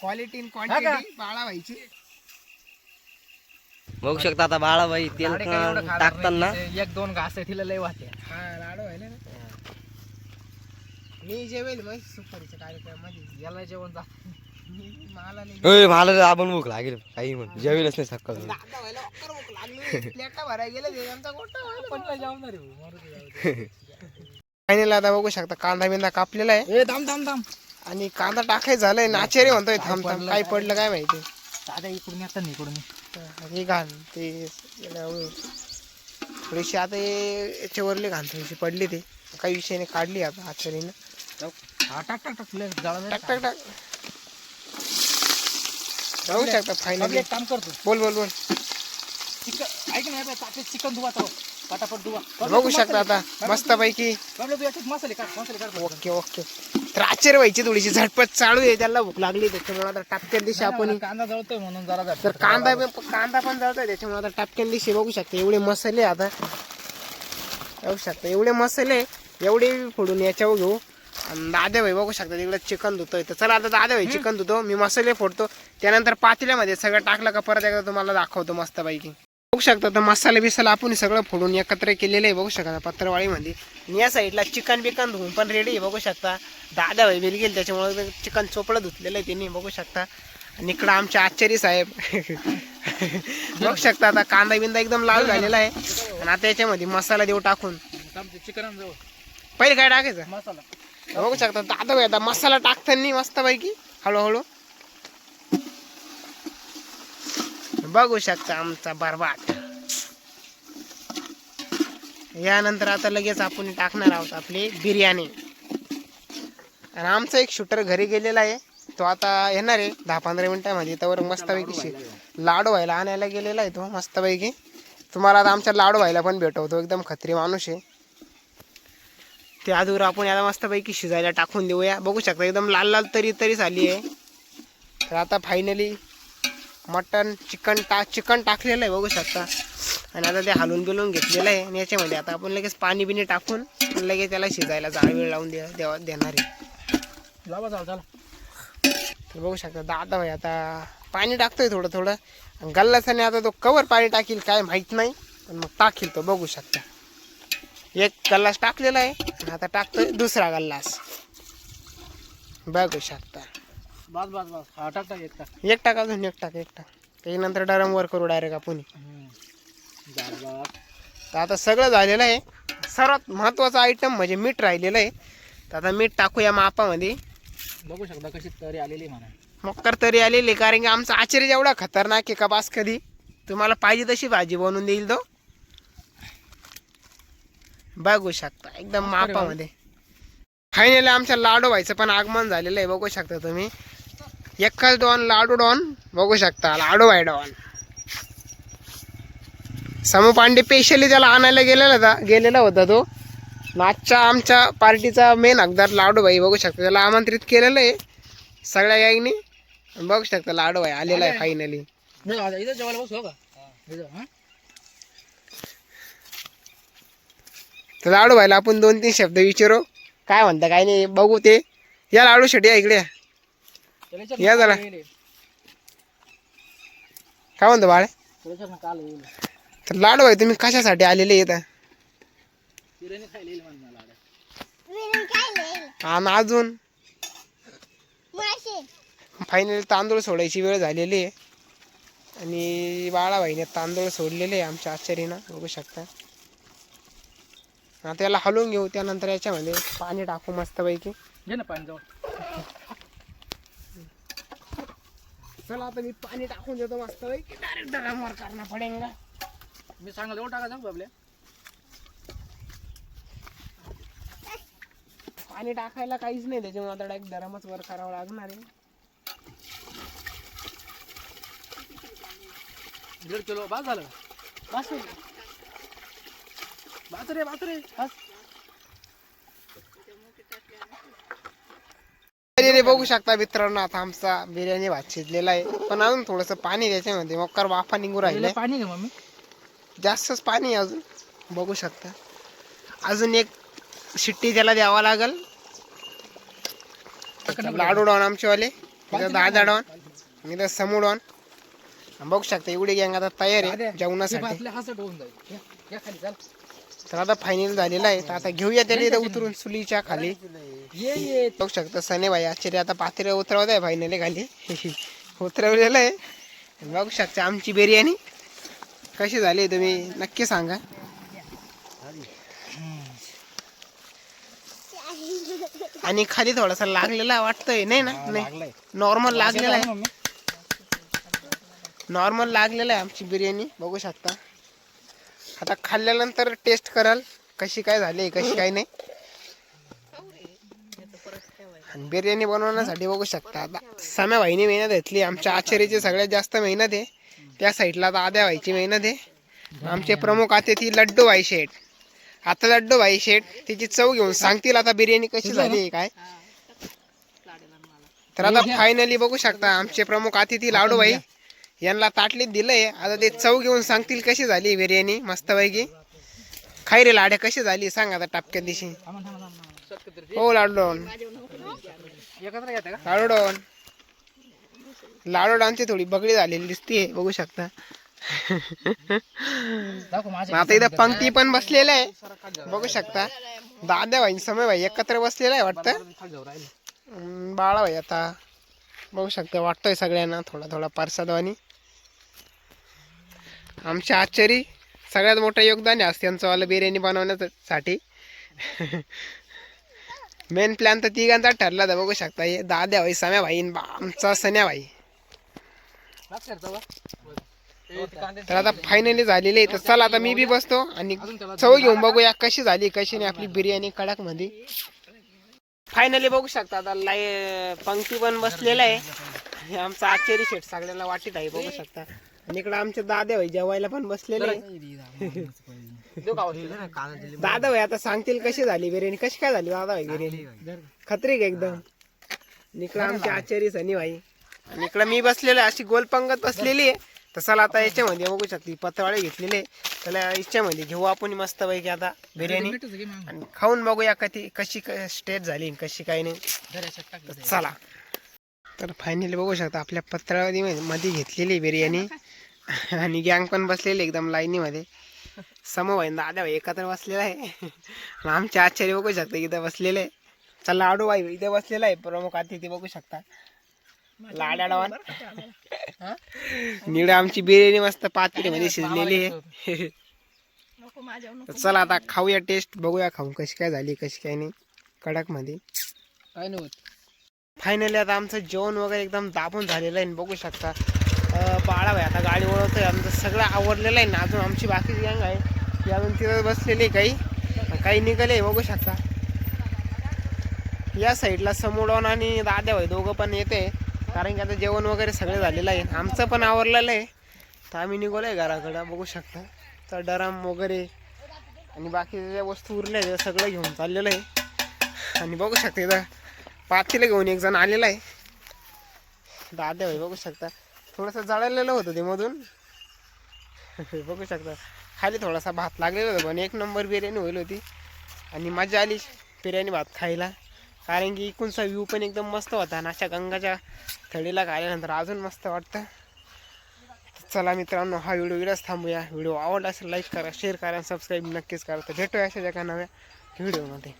Quality हा का? Quantity बाळा व्हायची. बघू शकता आता बाळाबाई तेल लाडे काय एवढं खाणार टाकताना नाही. ते 1-2 घास आहे तिला लय वाटते. हा लाडू व्हायला ना. मी जेवेल मग सुपारीच्या कार्यक्रमामध्ये. याला जेवण जा. मला नाही मला आपण भूक लागेल काही म्हण जेवेलच नाही सकाळ दादा व्हायला अक्कर भूक लागली. प्लेटा भरायला गेले ते आमचा गोठा व्हायला. पण काय जेवणार आहे भाऊ, मारू दे, जाऊ दे. फायनल आता बघू शकता कांदा बिंदा कापलेला आहे ए थांब थांब थांब. आणि कांदा टाकायचं झालंय. नाचेरे म्हणतोय थांब थांब. काय पडलं काय माहिती. दादा इकडून येतात ना इकडून. हे घाल ते थोडीशी आता याच्यावरली घाल थोडीशी पडली ते काही विषय नाही. काढली आता आचारीनं. हा टाक टाक टाक लय जाळं टाक टाक टाक. बघू शकता फायनल. एक काम करतो. बोल बोल बोल. चिकन ऐक ना ताटे चिकन धुवा तो पटापट धुवा. बघू शकता आता मस्त पैकी. बाबला तू याच्यात मसाले काढ. Okay okay. तर आश्चर्य व्हायची थोडीशी झटपट चालू आहे. त्याला भूक लागली त्याच्यामुळे आता टापक्यान दिवशी आपण कांदा जळतोय म्हणून जरा तर कांदा पण जळतोय त्याच्यामुळे आता टापक्यान दिवशी बघू शकता एवढे मसाले आता बघू शकता एवढे मसाले एवढे फोडून याच्यावर घेऊ. आणि दादा भाई बघू शकता तिकडे चिकन धुतोय. तर चला आता दादा भाई चिकन धुतो मी मसाले फोडतो. त्यानंतर पातेल्यामध्ये सगळं टाकलं का परत एकदा तुम्हाला दाखवतो मस्त पैकी. बघू शकता तर मसाले बिसाला आपण सगळं फोडून एकत्र केलेलं आहे. बघू शकता पत्रवाळीमध्ये. आणि या साईडला चिकन बिकन धुवून पण रेडी आहे. बघू शकता दादा भाई बिल गेले त्याच्यामुळे चिकन चोपडं धुतलेलं आहे त्यांनी. बघू शकता. आणि इकडं आमचे आचार्य साहेब बघू शकता आता कांदा बिंदा एकदम लाल झालेला आहे. आणि आता याच्यामध्ये मसाला देऊ टाकून. चिकन जवळ पहिले काय टाकायचं मसाला. बघू शकता दादा भाई आता मसाला टाकताना मस्त पैकी हळूहळू बघू शकता आमचा बरबाट. यानंतर आता लगेच आपण टाकणार आहोत आपली बिर्याणी. आणि आमचा एक शूटर घरी गेलेला आहे. तो आता येणार आहे 10-15 मिनिटांमध्ये. त्यावर मस्तपैकी लाडू व्हायला आणायला गेलेला आहे तो मस्तपैकी. तुम्हाला आता आमच्या लाडू व्हायला पण भेटवतो. एकदम खत्री माणूस आहे. ते आधूर आपण याला मस्तपैकी शिजायला टाकून देऊया. बघू शकता एकदम लाल लाल तरी झाली आहे. तर आता फायनली मटन चिकन टाकलेलं आहे बघू शकता. आणि आता ते हलवून बिलवून घेतलेलं आहे. आणि याच्यामध्ये आता आपण लगेच पाणी बिणी टाकून लगेच त्याला शिजायला वेळ लावून देणार आहे. लावा जाऊ चला. तर बघू शकता दादा भाई आता पाणी टाकतोय थोडं थोडं. गल्लासाने आता तो कवर पाणी टाकील काय माहीत नाही. पण मग टाकील तो बघू शकता. एक गल्लास टाकलेला आहे. आणि आता टाकतोय दुसरा गल्लास बघू शकता. बस बस बस हा टाक टाक एक टाक. एक टाक अजून एक टाक त्याच्यानंतर डरम वर करू डायरेक्ट आपण. तर आता सगळं झालेलं आहे. सर्वात महत्त्वाचा आयटम म्हणजे मीठ राहिलेलं आहे. तर आता मीठ टाकूया मापामध्ये. बघू शकता कशी तरी आलेली म्हणा. मकर तरी आलेली कारण की आमचा आचार्य एवढा खतरनाक आहे का बास कधी तुम्हाला पाहिजे तशी भाजी बनवून देईल तो. बघू शकता एकदम मापामध्ये. फायनली आमच्या लाडू व्हायचं पण आगमन झालेलं आहे. बघू शकता तुम्ही एकच डॉन लाडू डॉन बघू शकता लाडू भाई डॉन. समू पांडे स्पेशली त्याला आणायला गेलेला होता तो. आजच्या आमच्या पार्टीचा मेन हकदार लाडू भाई बघू शकता. त्याला आमंत्रित केलेलं आहे सगळ्या गाईनी. बघू शकता लाडू भाई आलेला आहे फायनली. इथं जेवायला बसू का. तर लाडू भाईला आपण 2-3 शब्द विचारू काय म्हणता काय नाही बघू. ते या लाडू शेटी इकडे या जरा. काय म्हणतो बाळे. तर लाडू भाई तुम्ही कशासाठी आलेले येतात. आणि अजून फायनली तांदूळ सोडायची वेळ झालेली आहे. आणि बाळाभाईने तांदूळ सोडलेले आहे आमच्या आचार्यानं बघू शकता. आता याला हलवून घेऊ. त्यानंतर याच्यामध्ये पाणी टाकू मस्तपैकी. घे ना पाणी जाऊ. चला आता मी पाणी टाकून देतो मस्तपैकी. डायरेक्ट डरमवर करणं पडेगा. मी सांगतो एवढं टाका जाऊ आपल्या. पाणी टाकायला काहीच नाही त्याच्यामुळे आता डायरेक्ट डरमच वर करावं लागणार आहे. 1.5 किलो बस झालं. बस बातरे बस. बिर्याणी बघू शकता मित्रांनो. आता आमचा बिर्याणी भात शिजलेला आहे. पण अजून थोडंसं पाणी त्याच्यामध्ये मकर वाफा निघू राहिले. पाणी घे मम्मी. जास्तच पाणी आहे अजून बघू शकता. अजून एक शिट्टी त्याला द्यावा लागल. लाडू डॉन आमचेवाले इथं दादा डॉन इथं समू डॉन बघू शकता एवढी गँग आता तयार आहे जेवणासाठी. आपल्या हसट होऊन जाईल या खाली चाल तर आता फायनल झालेला आहे तर आता घेऊया त्याला इथं उतरून चुलीच्या खाली. ये बघू शकता सने भाई आश्चर्य आता पातेलं उतरवत आहे फायनली खाली उतरवलेलं आहे. बघू शकता आमची बिर्याणी कशी झाली तुम्ही नक्की सांगा. आणि खाली थोडासा लागलेला वाटतंय नाही ना? नाही नॉर्मल लागलेला आहे. नॉर्मल लागलेला आहे आमची बिर्याणी बघू शकता. आता खाल्ल्यानंतर टेस्ट कराल कशी काय झाली कशी काय नाही. आणि बिर्याणी बनवण्यासाठी बघू शकता आता सम्या भाईने मेहनत घेतली. आमच्या आचार्याची सगळ्यात जास्त मेहनत आहे. त्या साईडला आता आद्या भाईची मेहनत आहे. आमचे प्रमुख अतिथी लड्डू भाई शेठ. आता लड्डू भाई शेठ तिची चव घेऊन सांगतील आता बिर्याणी कशी झाली काय. तर आता फायनली बघू शकता आमचे प्रमुख अतिथी लाडू भाई यांना ताटलीत दिलंय. आता ते चव घेऊन सांगतील कशी झाली बिर्याणी मस्तपैकी. खाई रे लाड्या कशी झाली सांग आता टपक्या दिवशी. हो लाडूडॉन एकत्र घेता का लाडूडॉन लाडूडॉनची थोडी बगडी झालेली दिसते बघू शकता. दाखव माझ्या आता इथं पंक्ती पण बसलेल्या आहे बघू शकता. दादा भाई समय भाई एकत्र बसलेला आहे वाटतं. खाली जाऊ राहिले बाळा भाई आता बघू शकता वाटतोय सगळ्यांना थोडा थोडा प्रसादवानी. आमचे आचारी सगळ्यात मोठं योगदान आहे आज त्यांचं वाला बिर्याणी बनवण्यासाठी. मेन प्लॅन तर तिघांचा ठरला तर बघू शकता. हे दादा भाई सम्या भाई आमचा सन्या भाई. तर आता फायनली झालेली आहे. तर चला आता मी बी बसतो आणि चव घेऊन बघूया कशी झाली कशी नाही आपली बिर्याणी कडक मध्ये. फायनली बघू शकता आता पंक्ती पण बसलेला आहे. हे आमचा आचारी शेठ सगळ्यांना वाटीत आहे बघू शकता. आणि इकडे आमचे दादा भाई जेवायला पण बसलेले आहे. दादा भाई आता सांगतील कशी झाली बिर्याणी कशी काय झाली दादा भाई बिर्याणी खत्री का एकदम. इकडे आमचे आचारी सनी भाई आणि इकडे मी बसलेलो आहे अशी गोल पंगत बसलेली आहे. तसाला आता याच्यामध्ये बघू शकते पत्रावळे घेतलेले त्याला याच्यामध्ये घेऊ आपण मस्तपैकी आता बिर्याणी आणि खाऊन बघूया कशी स्टेट झाली कशी काय नाही. चला तर फायनली बघू शकता आपल्या पत्रावळी मध्ये घेतलेली बिर्याणी आणि गँग पण बसलेली एकदम लाईनीमध्ये. समोर दादा भाई एकत्र बसलेला आहे. आमचे आचार्य बघू शकता इथं बसलेले. चला लाडू भाई इथे बसलेला आहे प्रमुख अतिथी बघू शकता. लाडा डावान निड आमची बिर्याणी मस्त पातेलीमध्ये शिजलेली आहे. चला आता खाऊया टेस्ट बघूया खाऊन कशी काय झाली कशी काय नाही कडक मध्ये काय नाही होत. फायनली आता आमचं जेवण वगैरे एकदम दाबून झालेलं आहे बघू शकता. बाळा भाई आता गाडी वळवतोय आमचं सगळं आवरलेलं आहे ना. अजून आमची बाकीची गँग आहे ती अजून तिथं बसलेली काही निघाले बघू शकता. या साईडला समोडॉन आणि दादा भाई दोघं पण येते कारण की आता जेवण वगैरे सगळं झालेलं आहे. आमचं पण आवरलेलं आहे तर आम्ही निघालो आहे घराकडं बघू शकता. तर डरम वगैरे आणि बाकीच्या ज्या वस्तू उरल्या त्या सगळं घेऊन चाललेलं आहे. आणि बघू शकता इथं पातेलं घेऊन एक जण आलेला आहे दादा भाई बघू शकता. थोडंसं जळलेलं होतं ते मधून बघू शकता. खाली थोडासा भात लागलेला होता पण एक नंबर बिर्याणी होईल होती आणि मजा आली बिर्याणी भात खायला कारण की इकडूनचा व्ह्यू पण एकदम मस्त होता. आणि अशा गंगाच्या थडीला खाल्यानंतर अजून मस्त वाटतं. चला मित्रांनो हा व्हिडिओ इकडेच थांबूया. व्हिडिओ आवडला असेल लाईक करा शेअर करा सबस्क्राईब नक्कीच करा. तर भेटूया अशा एका नव्या व्हिडिओमध्ये.